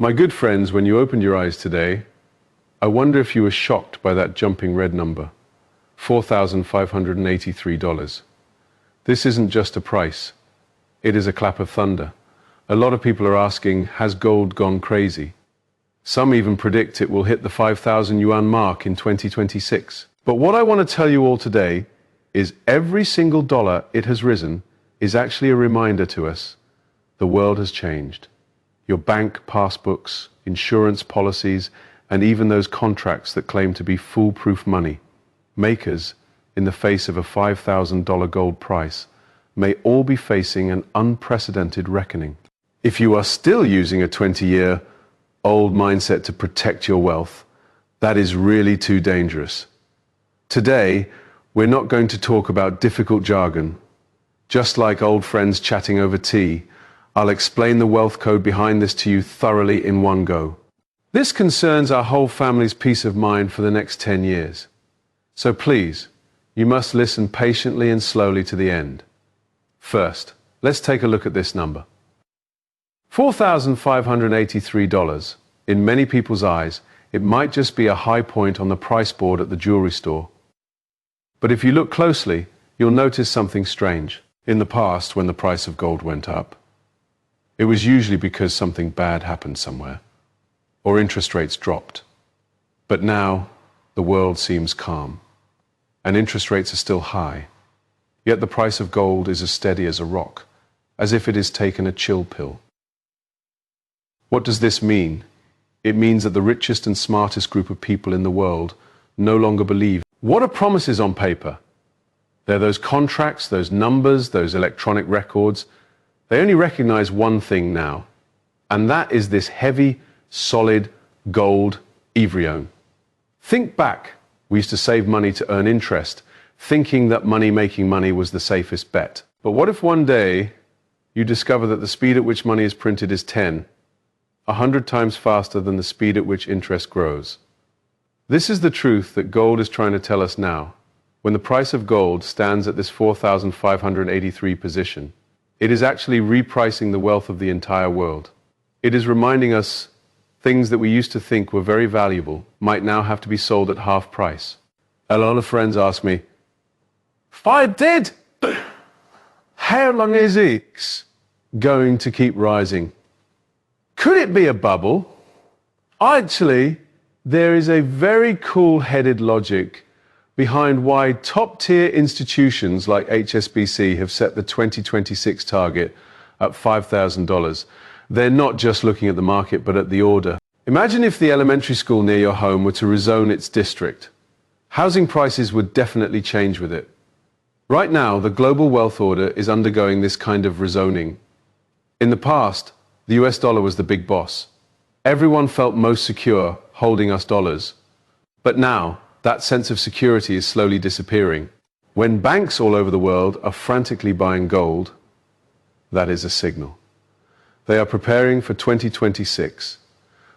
My good friends, when you opened your eyes today, I wonder if you were shocked by that jumping red number, $4,583. This isn't just a price, it is a clap of thunder. A lot of people are asking, has gold gone crazy? Some even predict it will hit the 5,000 yuan mark in 2026. But what I want to tell you all today is every single dollar it has risen is actually a reminder to us the world has changed. Your bank passbooks, insurance policies, and even those contracts that claim to be foolproof money makers in the face of a $5,000 gold price may all be facing an unprecedented reckoning. If you are still using a 20-year-old mindset to protect your wealth, that is really too dangerous. Today, we're not going to talk about difficult jargon. Just like old friends chatting over tea, I'll explain the wealth code behind this to you thoroughly in one go. This concerns our whole family's peace of mind for the next 10 years. So please, you must listen patiently and slowly to the end. First, let's take a look at this number. $4,583. In many people's eyes, it might just be a high point on the price board at the jewelry store. But if you look closely, you'll notice something strange. In the past, when the price of gold went up, it was usually because something bad happened somewhere, or interest rates dropped. But now, the world seems calm, and interest rates are still high. Yet the price of gold is as steady as a rock, as if it has taken a chill pill. What does this mean? It means that the richest and smartest group of people in the world no longer believe. What are promises on paper? They're those contracts, those numbers, those electronic records. They only recognize one thing now, and that is this heavy, solid gold Ivrione. Think back. We used to save money to earn interest, thinking that making money was the safest bet. But what if one day you discover that the speed at which money is printed is 100 times faster than the speed at which interest grows? This is the truth that gold is trying to tell us now. When the price of gold stands at this 4,583 position, it is actually repricing the wealth of the entire world. It is reminding us things that we used to think were very valuable might now have to be sold at half price. A lot of friends ask me, if I did, how long is it going to keep rising? Could it be a bubble? Actually, there is a very cool-headed logic behind why top-tier institutions like HSBC have set the 2026 target at $5,000. They're not just looking at the market, but at the order. Imagine if the elementary school near your home were to rezone its district. Housing prices would definitely change with it. Right now, the global wealth order is undergoing this kind of rezoning. In the past, the US dollar was the big boss. Everyone felt most secure holding us dollars. But now, that sense of security is slowly disappearing. When banks all over the world are frantically buying gold, that is a signal. They are preparing for 2026.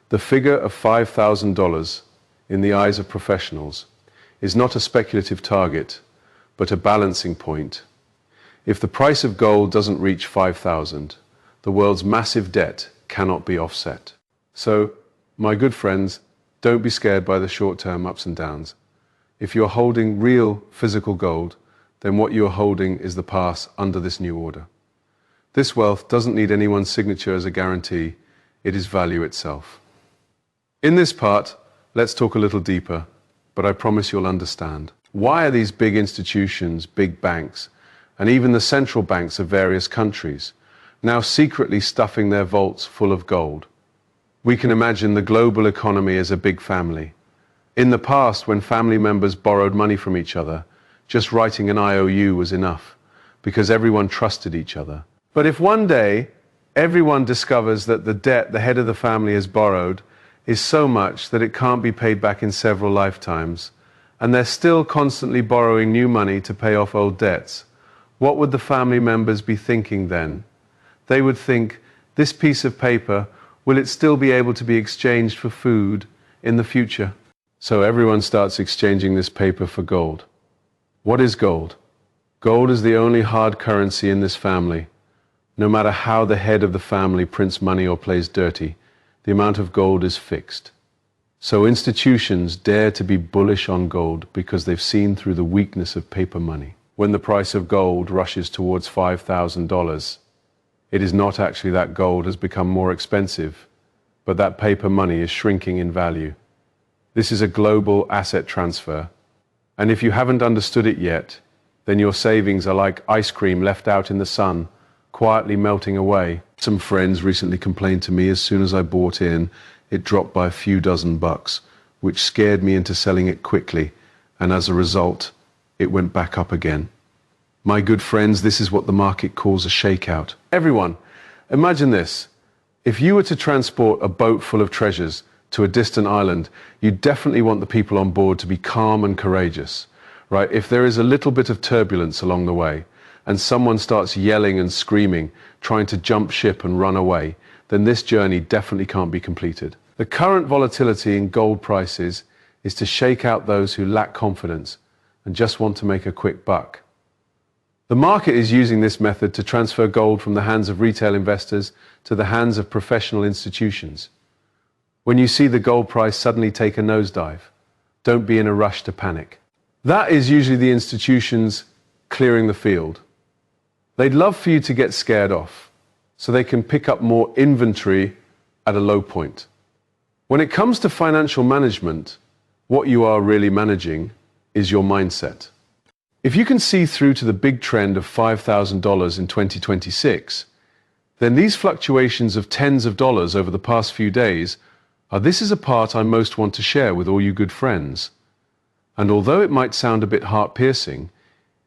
The figure of $5,000 in the eyes of professionals is not a speculative target, but a balancing point. If the price of gold doesn't reach 5,000, the world's massive debt cannot be offset. So, my good friends, don't be scared by the short-term ups and downs. If you're holding real physical gold, then what you're holding is the pass under this new order. This wealth doesn't need anyone's signature as a guarantee. It is value itself. In this part, let's talk a little deeper, but I promise you'll understand. Why are these big institutions, big banks, and even the central banks of various countries now secretly stuffing their vaults full of gold? We can imagine the global economy as a big family. In the past, when family members borrowed money from each other, just writing an IOU was enough, because everyone trusted each other. But if one day everyone discovers that the debt the head of the family has borrowed is so much that it can't be paid back in several lifetimes, and they're still constantly borrowing new money to pay off old debts, what would the family members be thinking then? They would think, this piece of paper, will it still be able to be exchanged for food in the future? So everyone starts exchanging this paper for gold. What is gold? Gold is the only hard currency in this family. No matter how the head of the family prints money or plays dirty, the amount of gold is fixed. So institutions dare to be bullish on gold because they've seen through the weakness of paper money. When the price of gold rushes towards $5,000, it is not actually that gold has become more expensive, but that paper money is shrinking in value. This is a global asset transfer. And if you haven't understood it yet, then your savings are like ice cream left out in the sun, quietly melting away. Some friends recently complained to me as soon as I bought in, it dropped by a few dozen bucks, which scared me into selling it quickly, and as a result, it went back up again. My good friends, this is what the market calls a shakeout. Everyone, imagine this. If you were to transport a boat full of treasures to a distant island, you definitely want the people on board to be calm and courageous, right? If there is a little bit of turbulence along the way, and someone starts yelling and screaming, trying to jump ship and run away, then this journey definitely can't be completed. The current volatility in gold prices is to shake out those who lack confidence and just want to make a quick buck. The market is using this method to transfer gold from the hands of retail investors to the hands of professional institutions. When you see the gold price suddenly take a nosedive, don't be in a rush to panic. That is usually the institutions clearing the field. They'd love for you to get scared off, so they can pick up more inventory at a low point. When it comes to financial management, what you are really managing is your mindset. If you can see through to the big trend of $5,000 in 2026, then these fluctuations of tens of dollars over the past few days this is a part I most want to share with all you good friends. And although it might sound a bit heart-piercing,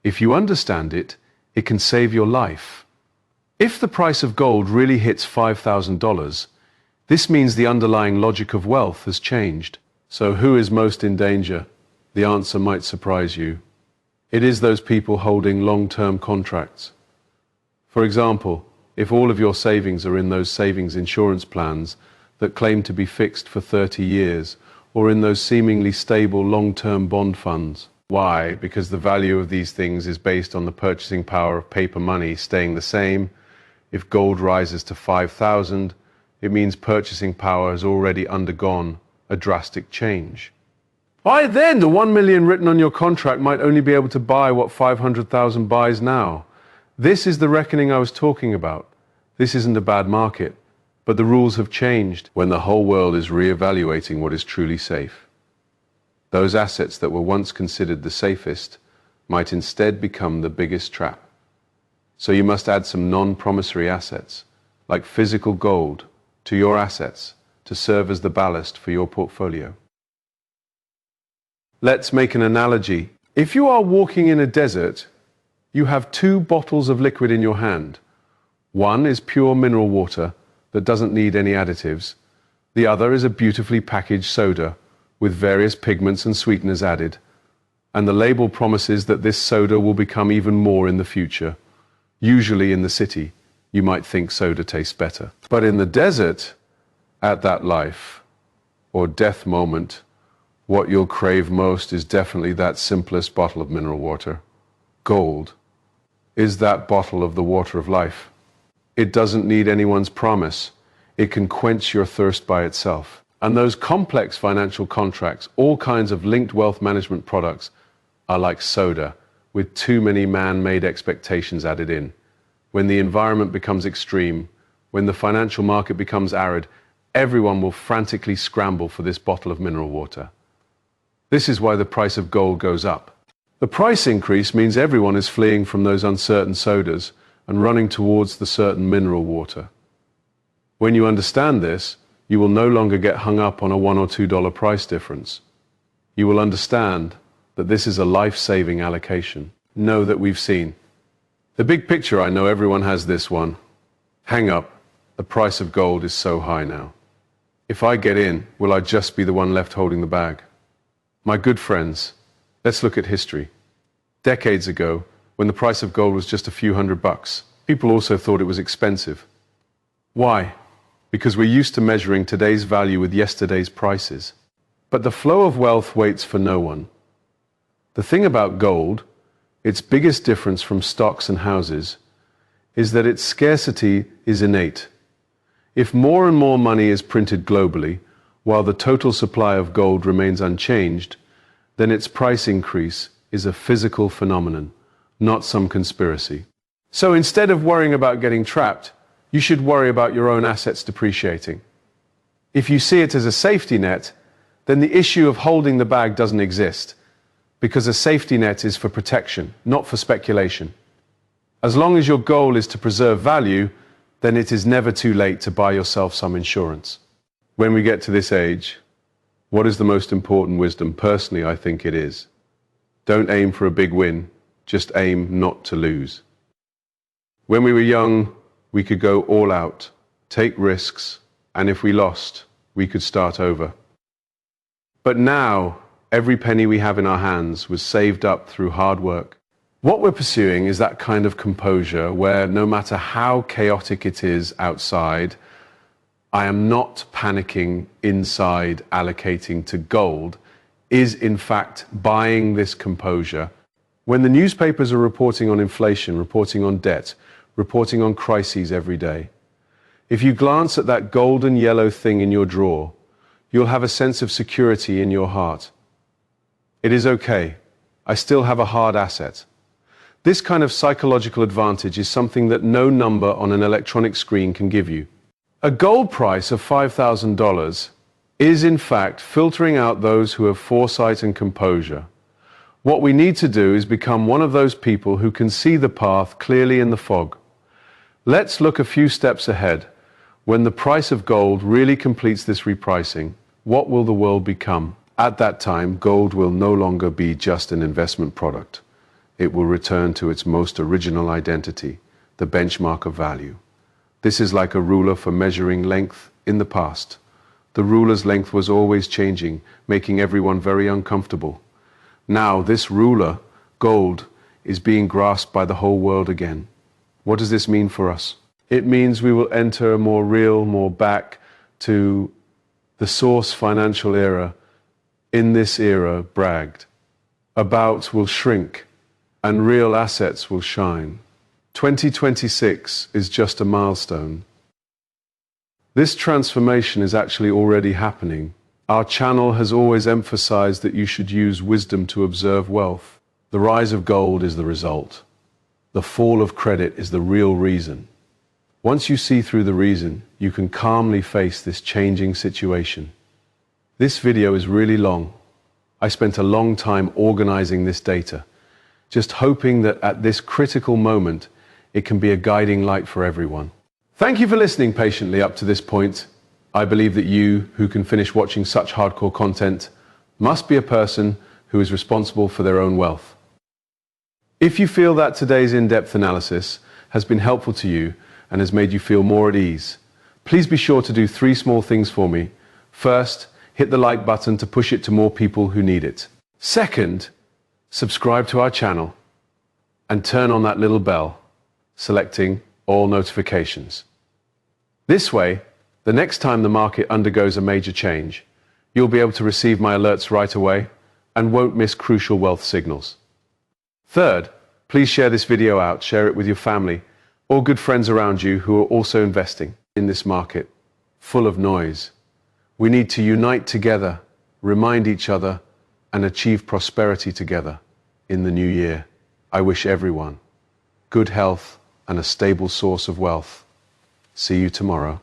if you understand it, it can save your life. If the price of gold really hits $5,000, this means the underlying logic of wealth has changed. So who is most in danger? The answer might surprise you. It is those people holding long-term contracts. For example, if all of your savings are in those savings insurance plans that claim to be fixed for 30 years, or in those seemingly stable long-term bond funds. Why? Because the value of these things is based on the purchasing power of paper money staying the same. If gold rises to 5,000, it means purchasing power has already undergone a drastic change. Why then, the 1 million written on your contract might only be able to buy what 500,000 buys now. This is the reckoning I was talking about. This isn't a bad market. But the rules have changed when the whole world is re-evaluating what is truly safe. Those assets that were once considered the safest might instead become the biggest trap. So you must add some non-promissory assets, like physical gold, to your assets to serve as the ballast for your portfolio. Let's make an analogy. If you are walking in a desert, you have 2 bottles of liquid in your hand. One is pure mineral water that doesn't need any additives. The other is a beautifully packaged soda with various pigments and sweeteners added. And the label promises that this soda will become even more in the future. Usually in the city, you might think soda tastes better. But in the desert, at that life or death moment, what you'll crave most is definitely that simplest bottle of mineral water. Gold is that bottle of the water of life. It doesn't need anyone's promise. It can quench your thirst by itself. And those complex financial contracts, all kinds of linked wealth management products, are like soda with too many man-made expectations added in. When the environment becomes extreme, when the financial market becomes arid, everyone will frantically scramble for this bottle of mineral water. This is why the price of gold goes up. The price increase means everyone is fleeing from those uncertain sodas and running towards the certain mineral water. When you understand this, you will no longer get hung up on a $1 or $2 price difference. You will understand that this is a life-saving allocation. Know that we've seen. The big picture, I know everyone has this one. Hang up, the price of gold is so high now. If I get in, will I just be the one left holding the bag? My good friends, let's look at history. Decades ago, when the price of gold was just a few $100, people also thought it was expensive. Why? Because we're used to measuring today's value with yesterday's prices. But the flow of wealth waits for no one. The thing about gold, its biggest difference from stocks and houses, is that its scarcity is innate. If more and more money is printed globally, while the total supply of gold remains unchanged, then its price increase is a physical phenomenon, not some conspiracy. So instead of worrying about getting trapped, you should worry about your own assets depreciating. If you see it as a safety net, then the issue of holding the bag doesn't exist, because a safety net is for protection, not for speculation. As long as your goal is to preserve value, then it is never too late to buy yourself some insurance. When we get to this age, what is the most important wisdom? Personally, I think it is, don't aim for a big win, just aim not to lose. When we were young, we could go all out, take risks, and if we lost, we could start over. But now, every penny we have in our hands was saved up through hard work. What we're pursuing is that kind of composure where no matter how chaotic it is outside, I am not panicking inside allocating to gold, is in fact buying this composure. When the newspapers are reporting on inflation, reporting on debt, reporting on crises every day, if you glance at that golden yellow thing in your drawer, you'll have a sense of security in your heart. It is okay. I still have a hard asset. This kind of psychological advantage is something that no number on an electronic screen can give you. A gold price of $5,000 is in fact filtering out those who have foresight and composure. What we need to do is become one of those people who can see the path clearly in the fog. Let's look a few steps ahead. When the price of gold really completes this repricing, what will the world become? At that time, gold will no longer be just an investment product. It will return to its most original identity, the benchmark of value. This is like a ruler for measuring length in the past. The ruler's length was always changing, making everyone very uncomfortable. Now this ruler, gold, is being grasped by the whole world again. What does this mean for us? It means we will enter a more real, more back to the source financial era. In this era, bragged about will shrink and real assets will shine. 2026 is just a milestone. This transformation is actually already happening. Our channel has always emphasized that you should use wisdom to observe wealth. The rise of gold is the result. The fall of credit is the real reason. Once you see through the reason, you can calmly face this changing situation. This video is really long. I spent a long time organizing this data, just hoping that at this critical moment, it can be a guiding light for everyone. Thank you for listening patiently up to this point. I believe that you, who can finish watching such hardcore content, must be a person who is responsible for their own wealth. If you feel that today's in-depth analysis has been helpful to you and has made you feel more at ease, please be sure to do 3 small things for me. First, hit the like button to push it to more people who need it. Second, subscribe to our channel and turn on that little bell, selecting all notifications. This way, the next time the market undergoes a major change, you'll be able to receive my alerts right away and won't miss crucial wealth signals. Third, please share this video out, share it with your family or good friends around you who are also investing in this market full of noise. We need to unite together, remind each other, and achieve prosperity together in the new year. I wish everyone good health and a stable source of wealth. See you tomorrow.